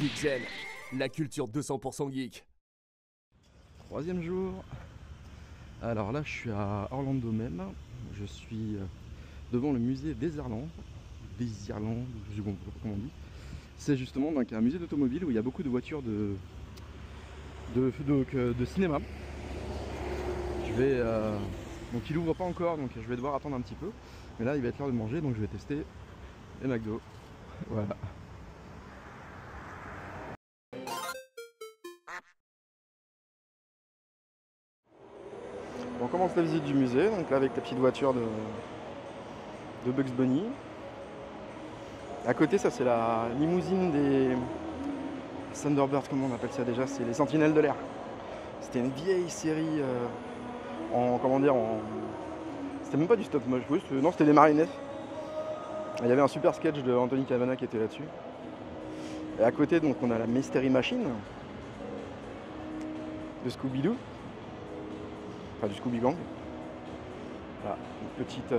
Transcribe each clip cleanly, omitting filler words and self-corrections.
Geekzen, la culture 200% geek. Troisième jour. Alors là, je suis à Orlando même. Je suis devant le musée Désirlande. Désirlande, je sais pas comment on dit. C'est justement donc, un musée d'automobile où il y a beaucoup de voitures de cinéma. Je vais. Donc il ouvre pas encore, donc je vais devoir attendre un petit peu. Mais là, il va être l'heure de manger, donc je vais tester les McDo. Voilà. On commence la visite du musée, donc là avec la petite voiture de Bugs Bunny. À côté, ça c'est la limousine des Thunderbirds, comment on appelle ça déjà? C'est les Sentinelles de l'air. C'était une vieille série C'était même pas du stop motion, non c'était des marionnettes. Il y avait un super sketch de Anthony Cavana qui était là-dessus. Et à côté, donc on a la Mystery Machine de Scooby-Doo. Enfin du Scooby Gang. Voilà, une petite,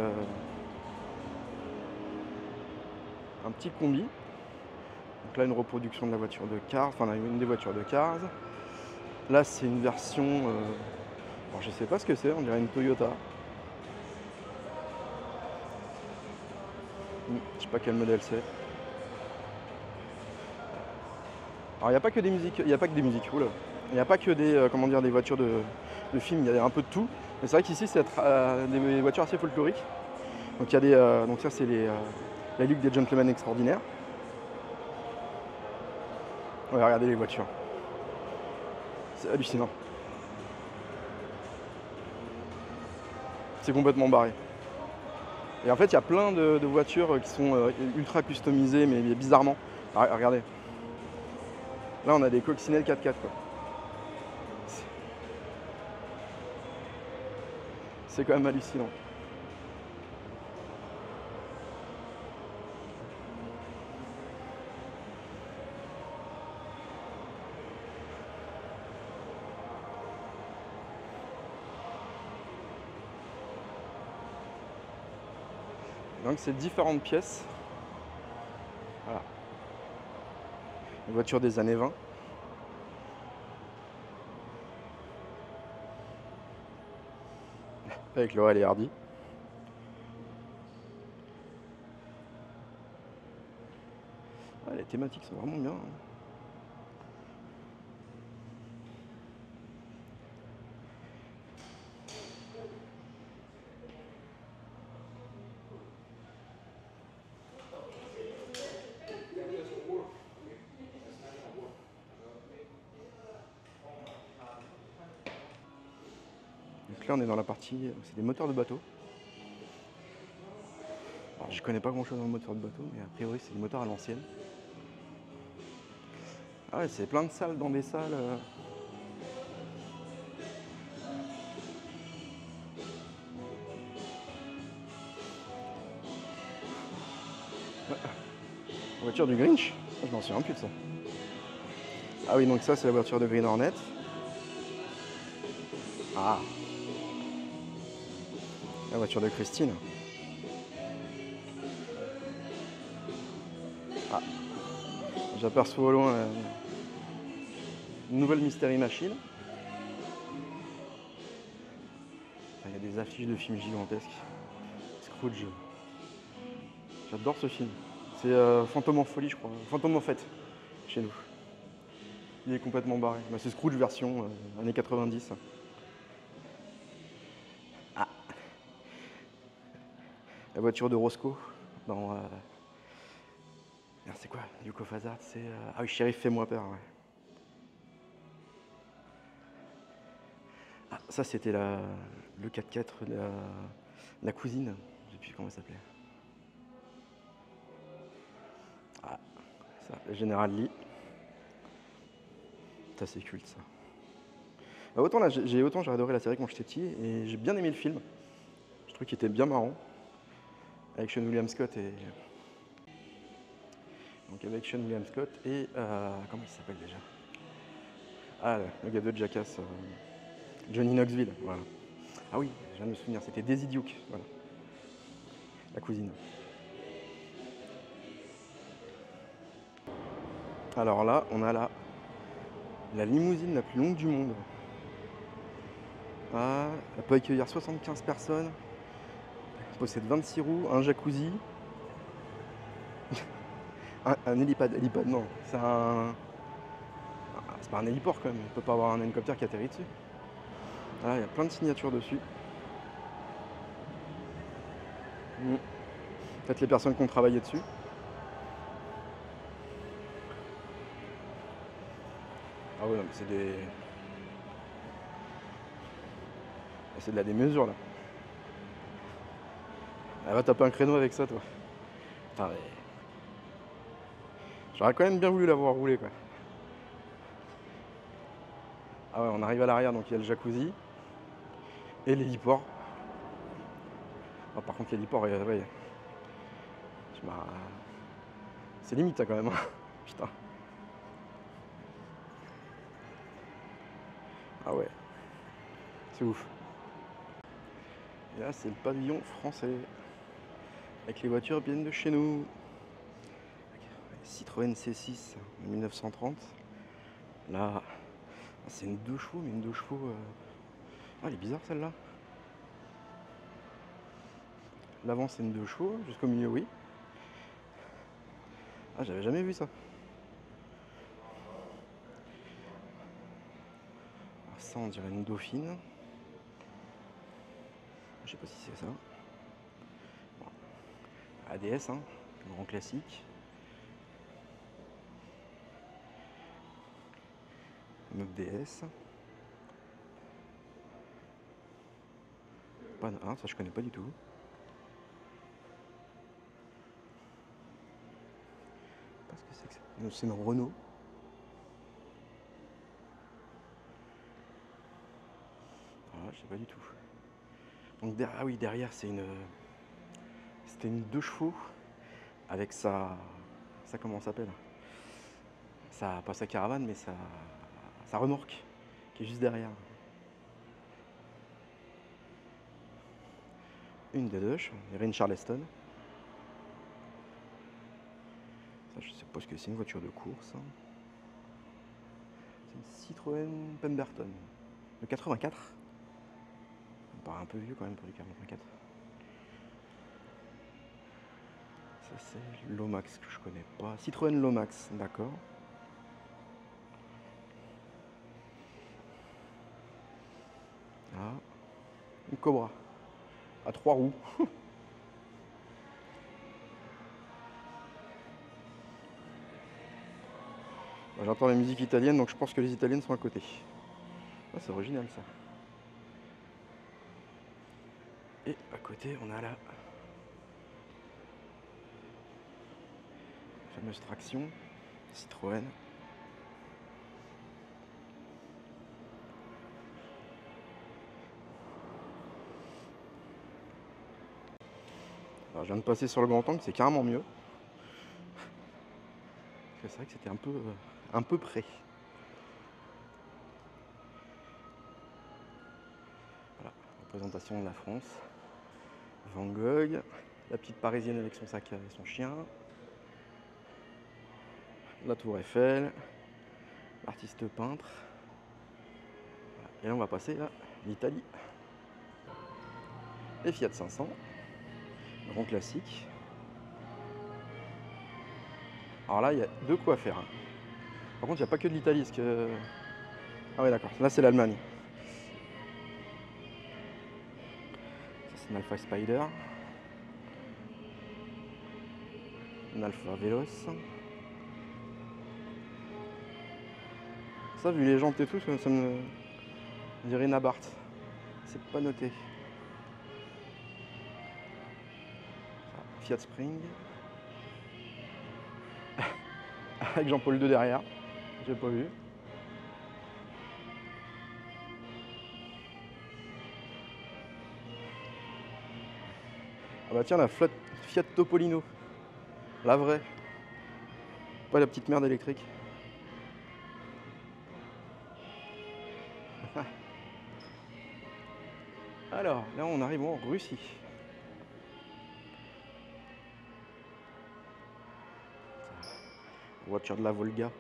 un petit combi. Donc là une reproduction de la voiture de Cars, enfin une des voitures de Cars. Là c'est une version, alors je sais pas ce que c'est, on dirait une Toyota. Je sais pas quel modèle c'est. Alors il n'y a pas que des musiques, il n'y a pas que des musiques, oula. Il n'y a pas que des, des voitures de films, il y a un peu de tout. Mais c'est vrai qu'ici c'est des voitures assez folkloriques. Donc il y a des, donc ça c'est la Ligue des Gentlemen Extraordinaires. Ouais, regardez les voitures. C'est hallucinant. C'est complètement barré. Et en fait il y a plein de voitures qui sont ultra customisées mais bizarrement. Alors, regardez. Là on a des coccinelles 4x4 quoi. C'est quand même hallucinant. Donc c'est différentes pièces. Voilà. Une voiture des années 20. Avec Laurel et Hardy. Ah, les thématiques sont vraiment bien. Donc là on est dans la partie, c'est des moteurs de bateau. Alors je connais pas grand chose dans le moteur de bateau, mais a priori c'est des moteurs à l'ancienne. Ah ouais, c'est plein de salles dans des salles. La voiture du Grinch. Ah, je m'en souviens plus de ça. Ah oui, donc ça c'est la voiture de Green Hornet. Ah. La voiture de Christine. Ah. J'aperçois au loin une nouvelle Mystery Machine. Il y a des affiches de films gigantesques. Scrooge. J'adore ce film. C'est Fantôme en folie, je crois. Fantôme en fête, chez nous. Il est complètement barré. Bah, c'est Scrooge version années 90. Ah. La voiture de Roscoe dans... c'est quoi Duke of Hazzard, c'est... Ah oui, Shérif, fais-moi peur, ouais. Ah, ça c'était le 4x4 de la cousine. Je sais plus comment elle s'appelait. Ah, ça, le Général Lee. Ça c'est culte ça. Bah, autant là, j'ai adoré la série quand j'étais petit et j'ai bien aimé le film. Je trouve qu'il était bien marrant. Avec Sean William Scott et... Donc avec Sean William Scott et... comment il s'appelle déjà? Ah, le gars de Jackass. Johnny Knoxville, voilà. Ah oui, je viens de me souvenir, c'était Daisy Duke, voilà. La cousine. Alors là, on a la limousine la plus longue du monde. Ah, elle peut accueillir 75 personnes. Elle possède 26 roues, un jacuzzi. Un hélipad. Hélipad, non. C'est pas un héliport quand même. On peut pas avoir un hélicoptère qui atterrit dessus. Là, il y a plein de signatures dessus. Peut-être les personnes qui ont travaillé dessus. Ah ouais, non, mais c'est de la démesure là. Elle va taper un créneau avec ça, toi. Putain, mais... J'aurais quand même bien voulu l'avoir roulé, quoi. Ah ouais, on arrive à l'arrière, donc il y a le jacuzzi et l'héliport. Ah, par contre, l'héliport, ouais, c'est limite, hein, quand même. Hein. Putain. Ah ouais, c'est ouf. Et là, c'est le pavillon français. Avec les voitures viennent de chez nous. Citroën C6 de 1930. Là, c'est une 2 chevaux, mais une 2 chevaux. Ah, elle est bizarre celle-là. L'avant, c'est une 2 chevaux, jusqu'au milieu, oui. Ah, j'avais jamais vu ça. Alors ça, on dirait une Dauphine. Je sais pas si c'est ça. Bon. ADS, hein, grand classique. Une autre DS. Pas ça je connais pas du tout. Parce que c'est que ça. C'est une Renault. Ah, je sais pas du tout. Donc ah oui, derrière c'était une 2 chevaux avec sa comment on s'appelle, pas sa caravane mais sa remorque qui est juste derrière. Une des deux, il y avait une Charleston. Ça, je sais pas ce que c'est, une voiture de course. C'est une Citroën Pemberton de 84. Ça me paraît un peu vieux quand même pour du 84. Ça c'est Lomax que je connais pas. Citroën Lomax, d'accord. Ah, une Cobra à 3 roues. J'entends la musique italienne, donc je pense que les italiennes sont à côté. Ah, c'est original ça. Et à côté, on a la fameuse traction Citroën. Alors, je viens de passer sur le grand angle, c'est carrément mieux. C'est vrai que c'était un peu près. Voilà, représentation de la France. Van Gogh, la petite parisienne avec son sac et son chien. La tour Eiffel, l'artiste peintre. Et là on va passer à l'Italie. Les Fiat 500, grand classique. Alors là il y a de quoi faire. Par contre il n'y a pas que de l'Italie. Ah ouais d'accord, là c'est l'Allemagne. Ça c'est une Alpha Spider. Une Alpha Veloz. Ça vu les jantes et tout, ça me dirait une Abarth. C'est pas noté. Fiat Spring. Avec Jean-Paul II derrière. J'ai pas vu. Ah bah tiens, la flotte Fiat Topolino. La vraie. Pas la petite merde électrique. Alors, là on arrive en Russie. Voiture de la Volga.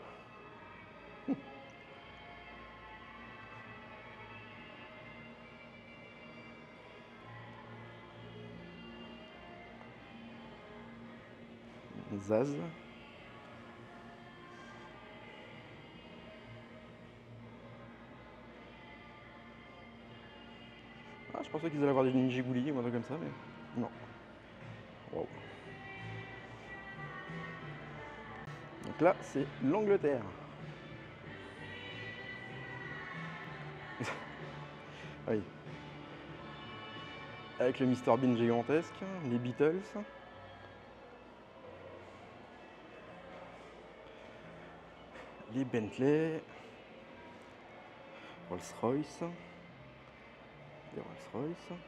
Zaz. Ah, je pensais qu'ils allaient avoir des Ninjagouli ou un truc comme ça, mais non. Wow. Donc là, c'est l'Angleterre. Oui. Avec le Mr Bean gigantesque, les Beatles. Les Bentley. Rolls-Royce. Les Rolls-Royce.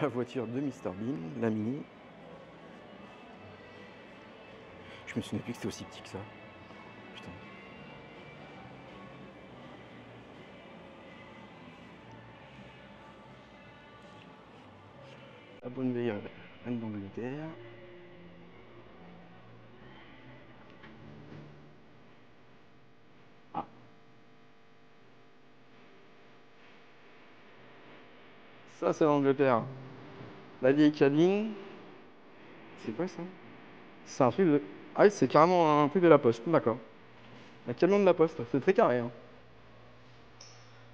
La voiture de Mr Bean, la Mini. Je me souviens plus que c'était aussi petit que ça. Putain. La bonne vieille reine d'Angleterre. Ah. Ça c'est l'Angleterre. La vieille cabine. C'est quoi ça? C'est un truc de... Ah oui, c'est carrément un truc de la poste, d'accord. Un camion de la poste, c'est très carré. Hein.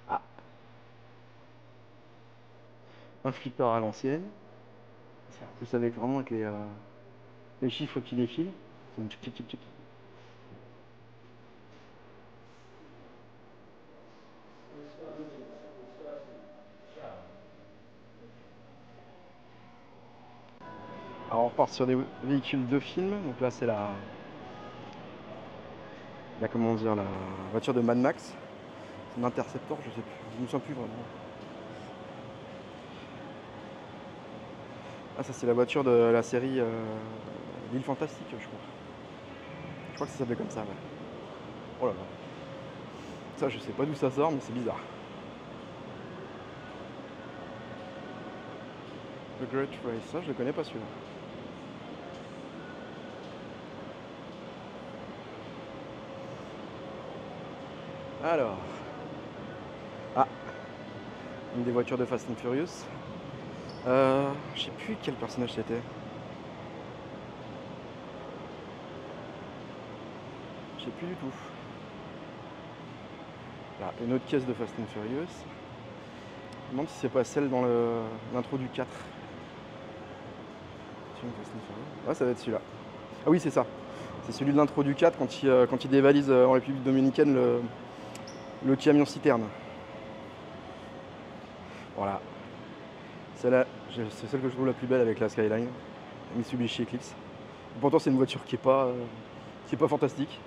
Ah. Un flipper à l'ancienne. Vous savez vraiment avec les chiffres qui défilent. Tchic, tchic, tchic. Alors on repart sur des véhicules de film. Donc là c'est comment dire, la voiture de Mad Max. C'est un Interceptor, je sais plus. Je me souviens plus vraiment. Ah ça c'est la voiture de la série L'île Fantastique je crois. Je crois que ça s'appelait comme ça, ouais. Oh là là. Ça je sais pas d'où ça sort mais c'est bizarre. The Great Race, ça je le connais pas celui-là. Alors. Ah. Une des voitures de Fast and Furious. Je sais plus quel personnage c'était. Je sais plus du tout. Là, une autre caisse de Fast and Furious. Je me demande si c'est pas celle dans l'intro du 4. Ah, ça va être celui-là. Ah oui, c'est ça. C'est celui de l'intro du 4 quand il dévalise en République Dominicaine le camion citerne. Voilà. Celle-là, c'est celle que je trouve la plus belle avec la Skyline. Mitsubishi Eclipse. Pourtant, c'est une voiture qui est pas fantastique.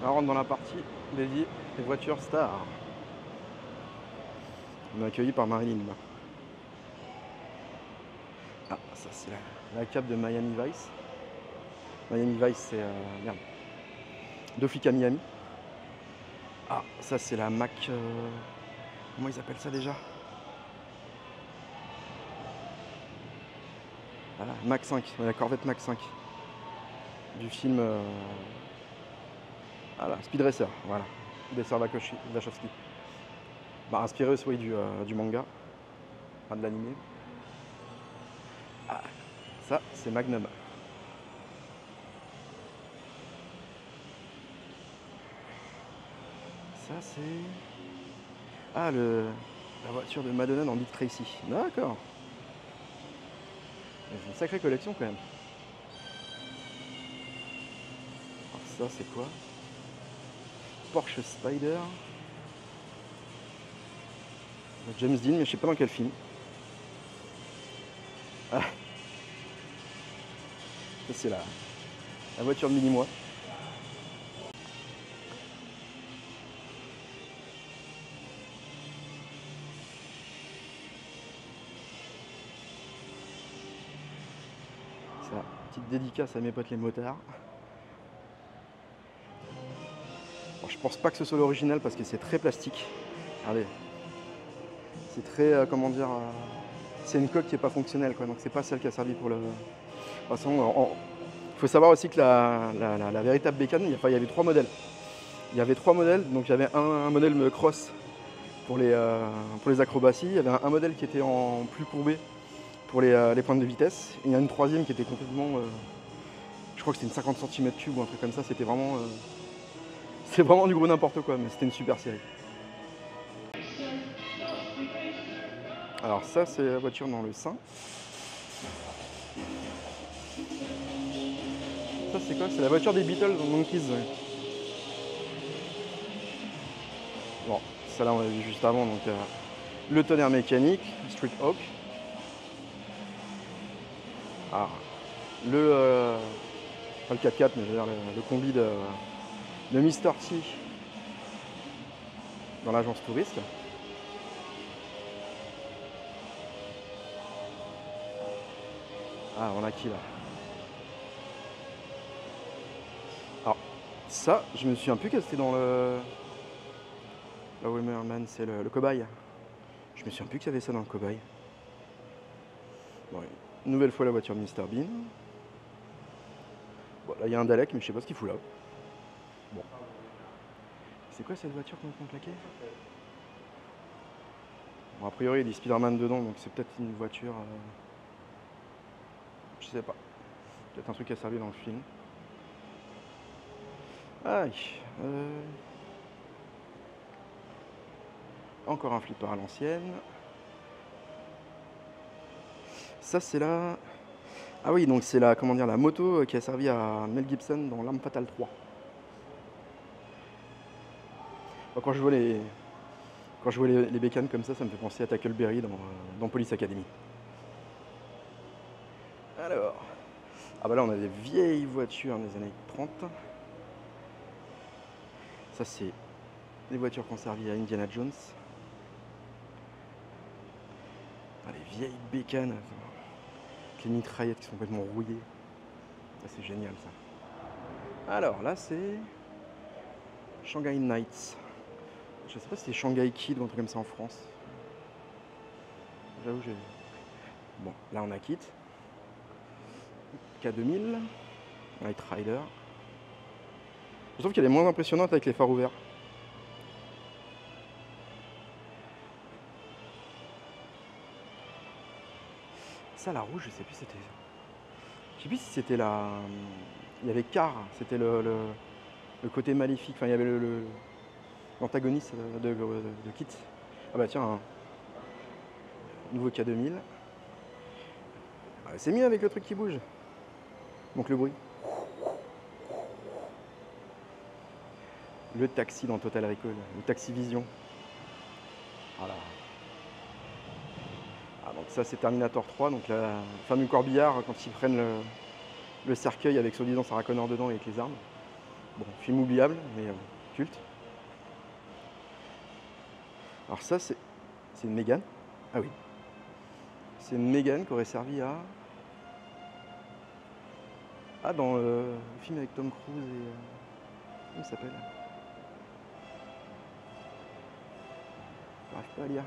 On rentre dans la partie dédiée des voitures stars. On est accueilli par Marilyn. Ah, ça c'est la cape de Miami Vice. Miami Vice, c'est... merde. Deux flics à Miami. Ah, ça c'est la Mac... comment ils appellent ça déjà? Voilà, Mac 5, la Corvette Mac 5. Du film... Voilà, Speed Racer, voilà. Speed Racer Wachowski. Bah, inspiré aussi du manga. Enfin, de l'anime. Ah, ça c'est Magnum. Ça c'est... Ah, la voiture de Madonna dans Dick Tracy. D'accord. C'est une sacrée collection quand même. Alors ça c'est quoi? Porsche Spider. James Dean, mais je sais pas dans quel film. Ah. Ça c'est la voiture de Mini-moi. Ça, petite dédicace à mes potes les motards. Alors, je pense pas que ce soit l'original parce que c'est très plastique. Regardez. C'est très, comment dire, c'est une coque qui est pas fonctionnelle quoi, donc c'est pas celle qui a servi pour le... De toute façon, faut savoir aussi que la véritable bécane, il y avait 3 modèles. Il y avait 3 modèles, donc il y avait un modèle cross pour les acrobaties, il y avait un modèle qui était en plus courbé pour les pointes de vitesse, et il y en a une troisième qui était complètement, je crois que c'était une 50 cm3 ou un truc comme ça, c'était vraiment, c'est vraiment du gros n'importe quoi, mais c'était une super série. Alors ça, c'est la voiture dans le sein. Ça, c'est quoi? C'est la voiture des Beatles dans Monkeys. Bon, ça là, on l'a vu juste avant, donc le tonnerre mécanique, Street Hawk. Ah, pas le 4x4, mais je veux dire le combi de Mr. T dans l'agence touriste. Ah, on a qui là? Alors, ça, je me souviens plus que c'était dans le. La Wimmerman, c'est le cobaye. Je me souviens plus qu'il y avait ça dans le cobaye. Bon, une nouvelle fois la voiture de Mr. Bean. Bon, là il y a un Dalek, mais je sais pas ce qu'il fout là. Bon. C'est quoi cette voiture qu'on claquait? Bon, a priori il y a des Spider-Man dedans, donc c'est peut-être une voiture. Je sais pas. Peut-être un truc qui a servi dans le film. Aïe. Encore un flipper à l'ancienne. Ça c'est la. Ah oui, donc c'est la, comment dire, la moto qui a servi à Mel Gibson dans L'Arme Fatale 3. Bon, quand je vois les bécanes comme ça me fait penser à Tackleberry dans Police Academy. Alors, ah bah là on a des vieilles voitures des années 30. Ça c'est les voitures qui ont servi à Indiana Jones. Ah, les vieilles bécanes, avec les mitraillettes qui sont complètement rouillées. Ah, c'est génial ça. Alors là c'est Shanghai Knights. Je sais pas si c'est Shanghai Kid ou un truc comme ça en France. J'avoue j'ai. Bon, là on a Kit. K2000. Night Rider. Je trouve qu'elle est moins impressionnante avec les phares ouverts. Ça, la rouge, je sais plus si c'était. Je sais plus si c'était la. Il y avait Car, c'était le côté maléfique. Enfin, il y avait l'antagoniste de Kit. Ah bah tiens, un nouveau K2000. Ah, c'est mieux avec le truc qui bouge. Donc le bruit. Le taxi dans Total Recall, le Taxi Vision. Voilà. Ah, donc ça c'est Terminator 3, donc la fameux corbillard quand ils prennent le cercueil avec soi-disant Sarah Connor dedans et avec les armes. Bon, film oubliable, mais culte. Alors ça c'est une Mégane. Ah oui. C'est une Mégane qui aurait servi à. Ah, dans le film avec Tom Cruise et. Comment il s'appelle? J'arrive pas à lire.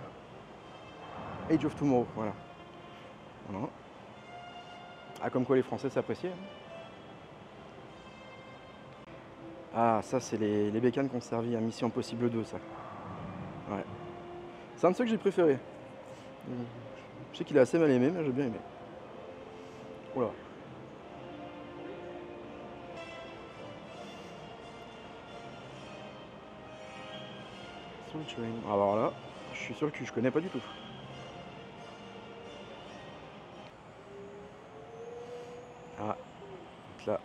Age of Tomorrow, voilà. Voilà. Ah, comme quoi les Français s'appréciaient. Hein. Ah, ça c'est les bécanes qui ont servi à Mission Impossible 2, ça. Ouais. C'est un de ceux que j'ai préféré. Je sais qu'il est assez mal aimé, mais j'ai bien aimé. Oula. Alors là, je suis sûr que je connais pas du tout. Ah, donc là,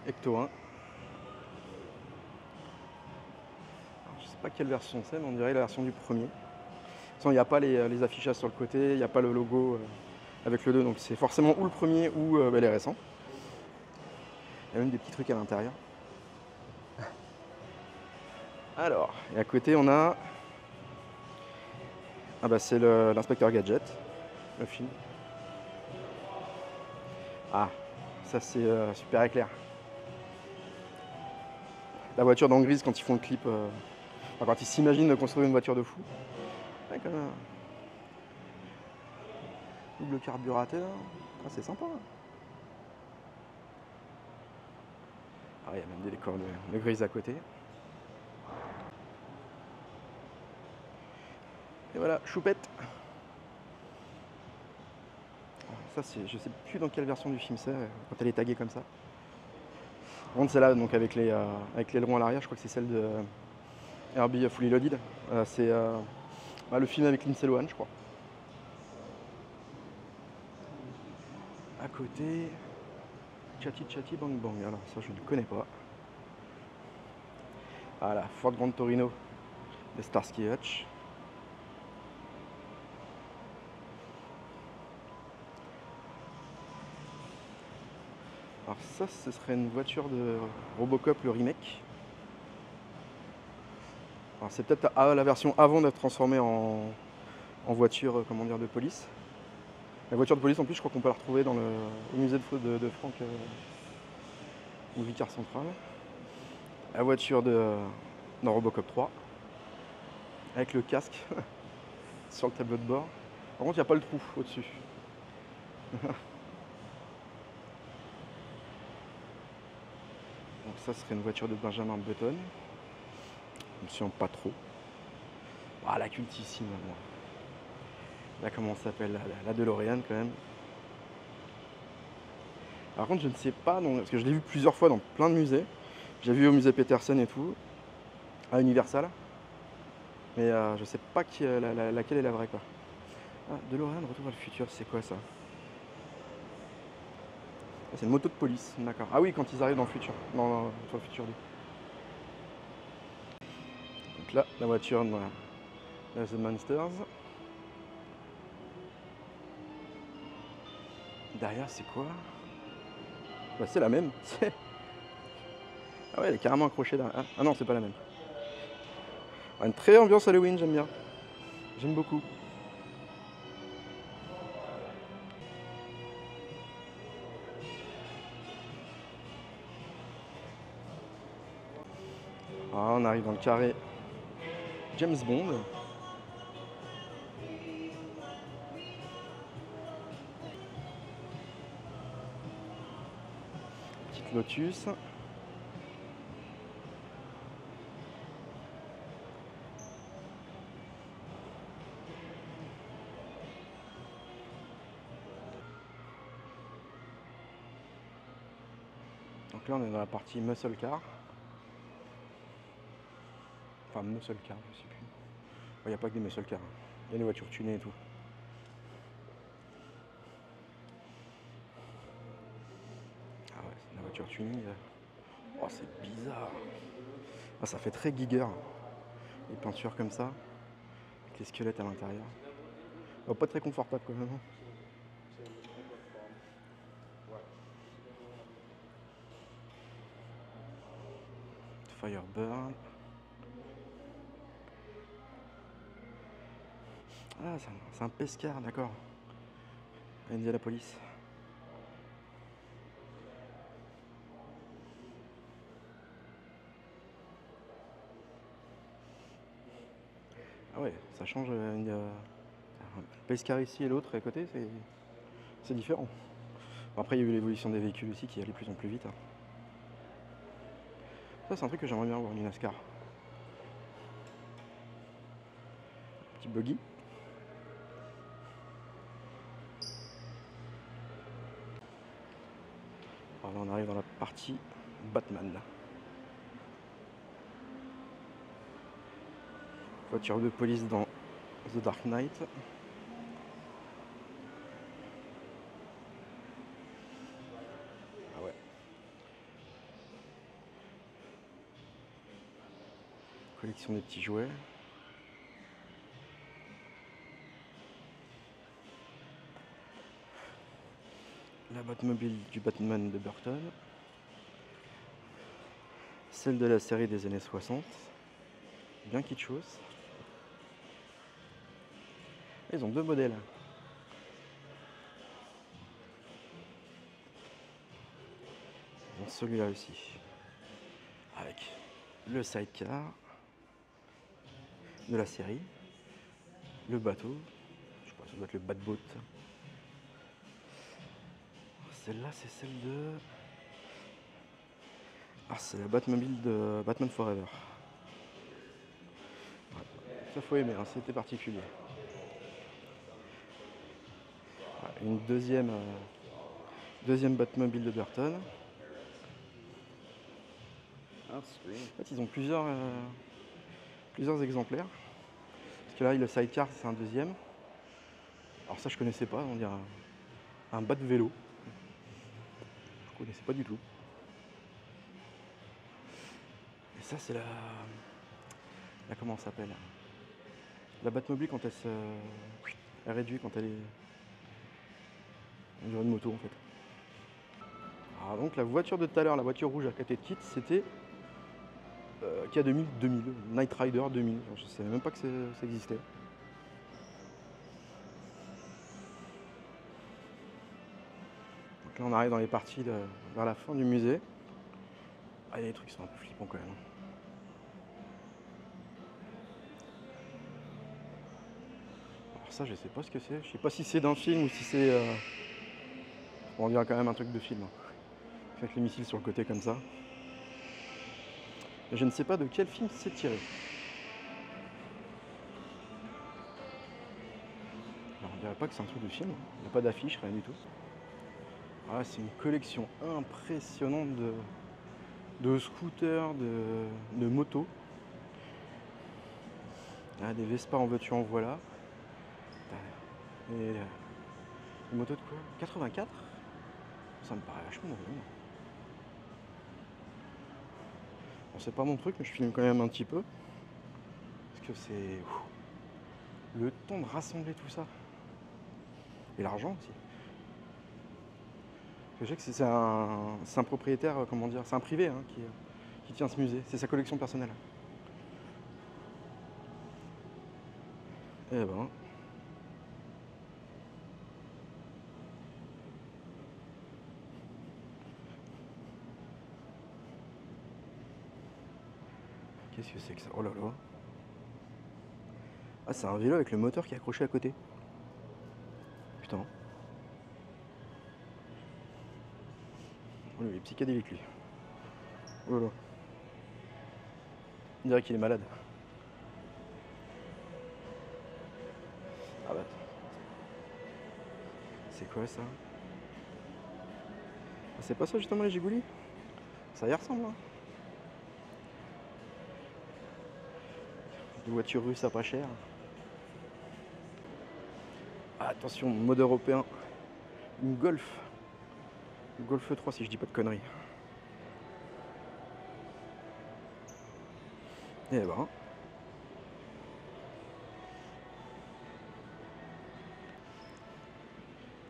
Ecto 1. Alors, je sais pas quelle version c'est, mais on dirait la version du premier. Il n'y a pas les affichages sur le côté, il n'y a pas le logo avec le 2, donc c'est forcément ou le premier ou les récents. Il y a même des petits trucs à l'intérieur. Alors, et à côté on a. Ah bah c'est l'inspecteur Gadget, le film. Ah, ça c'est super éclair. La voiture dans Grise quand ils font le clip, enfin, quand ils s'imaginent de construire une voiture de fou. Ouais, quand même. Double carburateur, ah, c'est sympa. Ah, il y a même des décors de grise à côté. Et voilà, choupette. Ça, je sais plus dans quelle version du film c'est, quand elle est taguée comme ça. Par contre, celle-là, donc avec l'aileron à l'arrière, je crois que c'est celle de Herbie Fully Loaded. C'est le film avec Lindsay Lohan, je crois. À côté, Chatty Chatty Bang Bang. Alors ça, je ne connais pas. Voilà, Ford Grand Torino de Starsky Hutch. Alors ça, ce serait une voiture de Robocop, le remake. Alors c'est peut-être la version avant d'être transformée en voiture, comment dire, de police. La voiture de police, en plus, je crois qu'on peut la retrouver au musée de Franck, au Vicaire Central. La voiture dans Robocop 3, avec le casque sur le tableau de bord. Par contre, il n'y a pas le trou au-dessus. Donc ça serait une voiture de Benjamin Button. Je me souviens pas trop. Ah, la cultissime, moi. Là, comment ça s'appelle, la DeLorean quand même. Par contre, je ne sais pas, parce que je l'ai vu plusieurs fois dans plein de musées. J'ai vu au musée Petersen et tout, à Universal. Mais je sais pas laquelle est la vraie, quoi. Ah, DeLorean, Retour vers le futur, c'est quoi ça? Ah, c'est une moto de police, d'accord. Ah oui, quand ils arrivent dans le futur, dans le futur 2. Donc là, la voiture de The Monsters. Derrière, c'est quoi? Bah, c'est la même. Ah ouais, elle est carrément accrochée derrière. Ah non, c'est pas la même. Ah, une très ambiance Halloween, j'aime bien. J'aime beaucoup. Ah, on arrive dans le carré James Bond. Petite Lotus. Donc là, on est dans la partie muscle car. Enfin, muscle car, je sais plus. Il n'y a pas que des muscle cars. Il y a des voitures tunées et tout. Ah ouais, c'est une voiture tuning. Oh, c'est bizarre. Ah, ça fait très Giger. Les peintures comme ça, avec les squelettes à l'intérieur. Oh, pas très confortable quand même. Firebird. Ah, c'est un pescar, d'accord. Indianapolis. Ah ouais, ça change. Un pescar ici et l'autre à côté, c'est différent. Bon, après, il y a eu l'évolution des véhicules aussi qui allait de plus en plus vite. Ça, c'est un truc que j'aimerais bien voir, du NASCAR. Petit buggy. Alors là, on arrive dans la partie Batman. Là. Voiture de police dans The Dark Knight. Ah ouais. Collection des petits jouets. La Batmobile du Batman de Burton. Celle de la série des années 60. Bien kitschos. Ils ont deux modèles. Ils ont celui-là aussi. Avec le sidecar de la série. Le bateau. Je sais pas, ça doit être le Batboat. Celle-là, c'est celle de Ah, c'est la Batmobile de Batman Forever. Ouais. Ça faut aimer, hein, c'était particulier. Ouais, une deuxième Batmobile de Burton. En fait, ils ont plusieurs exemplaires. Parce que là, le sidecar, c'est un deuxième. Alors ça, je connaissais pas, on dirait un bat de vélo. Je connaissais pas du tout. Et ça, c'est comment ça s'appelle? La Batmobile quand elle réduit quand elle est on dirait une moto en fait. Alors donc la voiture de tout à l'heure, la voiture rouge à côté de Kit, c'était K2000, Knight Rider 2000. Je savais même pas que ça existait. Donc là on arrive dans les parties vers la fin du musée. Ah, il y a des trucs qui sont un peu flippants quand même. Alors ça je sais pas ce que c'est. Je sais pas si c'est d'un film ou si c'est... On dirait quand même un truc de film. Avec les missiles sur le côté comme ça. Mais je ne sais pas de quel film c'est tiré. Alors, on dirait pas que c'est un truc de film. Il n'y a pas d'affiche, rien du tout. Ah, c'est une collection impressionnante de scooters, de motos. Ah, des Vespa en voiture en voilà. Et des motos de quoi? 84? Ça me paraît vachement drôle. Bon, c'est pas mon truc, mais je filme quand même un petit peu. Parce que c'est le temps de rassembler tout ça. Et l'argent aussi. Je sais que c'est un propriétaire, comment dire, c'est un privé hein, qui tient ce musée. C'est sa collection personnelle. Eh ben. Qu'est-ce que c'est que ça? Oh là là. Ah, c'est un vélo avec le moteur qui est accroché à côté. Putain. Oh, il est psychédélique lui. Oh là là. On dirait qu'il est malade. Ah bah. C'est quoi ça? Ah, c'est pas ça justement les gigoulis? Ça y ressemble hein. Des voitures russes à pas cher. Ah, attention, mode européen. Une Golf. Une Golf 3 si je dis pas de conneries. Eh ben.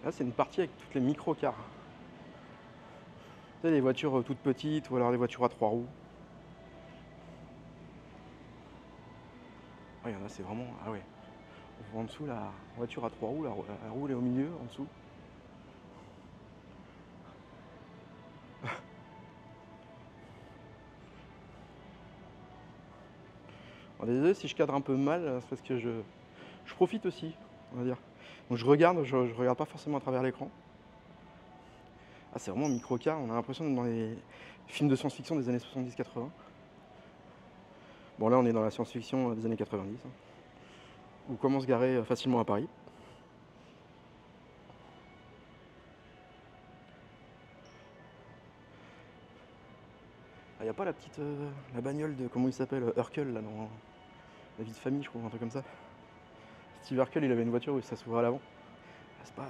Là c'est une partie avec toutes les micro-cars. Tu sais, les voitures toutes petites ou alors les voitures à 3 roues. Ah, il y en a, c'est vraiment... Ah ouais. On voit en dessous la voiture à 3 roues, la roue est au milieu, en dessous. Alors, désolé si je cadre un peu mal, c'est parce que je profite aussi, on va dire. Donc je regarde pas forcément à travers l'écran. Ah, c'est vraiment un micro-car, on a l'impression d'être dans les films de science-fiction des années 70-80. Bon là on est dans la science-fiction des années 90. Hein, où comment se garer facilement à Paris. Il n'y a pas la petite la bagnole de comment il s'appelle Urkel là dans La vie de famille je crois, un truc comme ça. Steve Urkel il avait une voiture où ça s'ouvrait à l'avant. Ah, c'est pas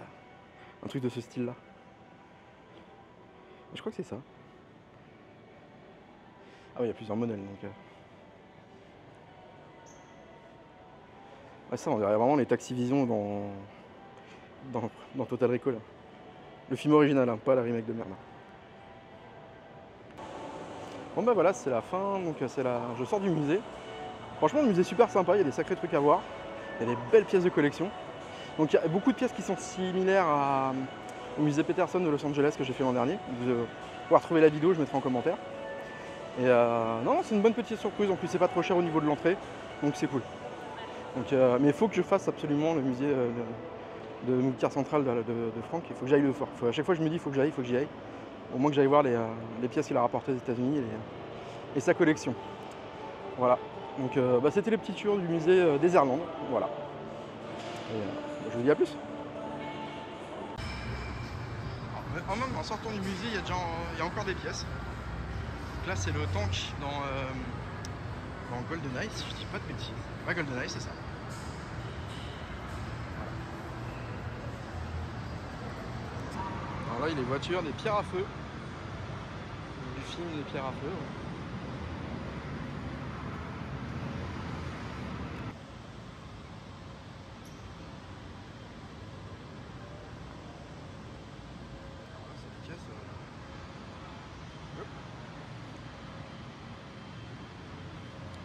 un truc de ce style là. Je crois que c'est ça. Ah oui il y a plusieurs modèles donc. Ah ça on dirait vraiment les Taxi Vision dans Total Recall. Le film original, hein, pas la remake de merde. Bon bah voilà, c'est la fin, donc je sors du musée. Franchement le musée est super sympa, il y a des sacrés trucs à voir. Il y a des belles pièces de collection. Donc il y a beaucoup de pièces qui sont similaires au musée Peterson de Los Angeles que j'ai fait l'an dernier. Vous pouvoir trouver la vidéo, je mettrai en commentaire. Et non, c'est une bonne petite surprise, en plus c'est pas trop cher au niveau de l'entrée, donc c'est cool. Donc, mais il faut que je fasse absolument le musée de Militaire Central de Franck, il faut que j'aille le voir. À chaque fois je me dis il faut que j'y aille. au moins que j'aille voir les pièces qu'il a rapportées aux États-Unis et sa collection. Voilà. Donc c'était les petits tours du musée des Irlandes. Voilà. Et, je vous dis à plus. En sortant du musée, il y a encore des pièces. Donc là, c'est le tank dans GoldenEye, si je dis pas de bêtises. Ouais, GoldenEye, c'est ça. Voilà. Alors là, il y a les voitures des pierres à feu. Du film des pierres à feu. Ouais.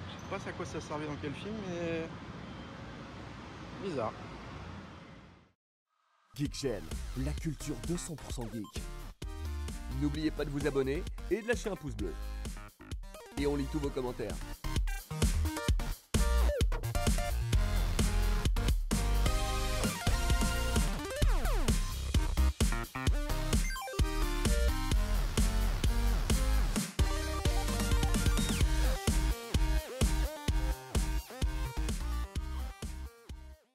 Je sais pas à quoi ça servait dans quel film, mais bizarre. Geekgen, la culture 200% geek. N'oubliez pas de vous abonner et de lâcher un pouce bleu. Et on lit tous vos commentaires.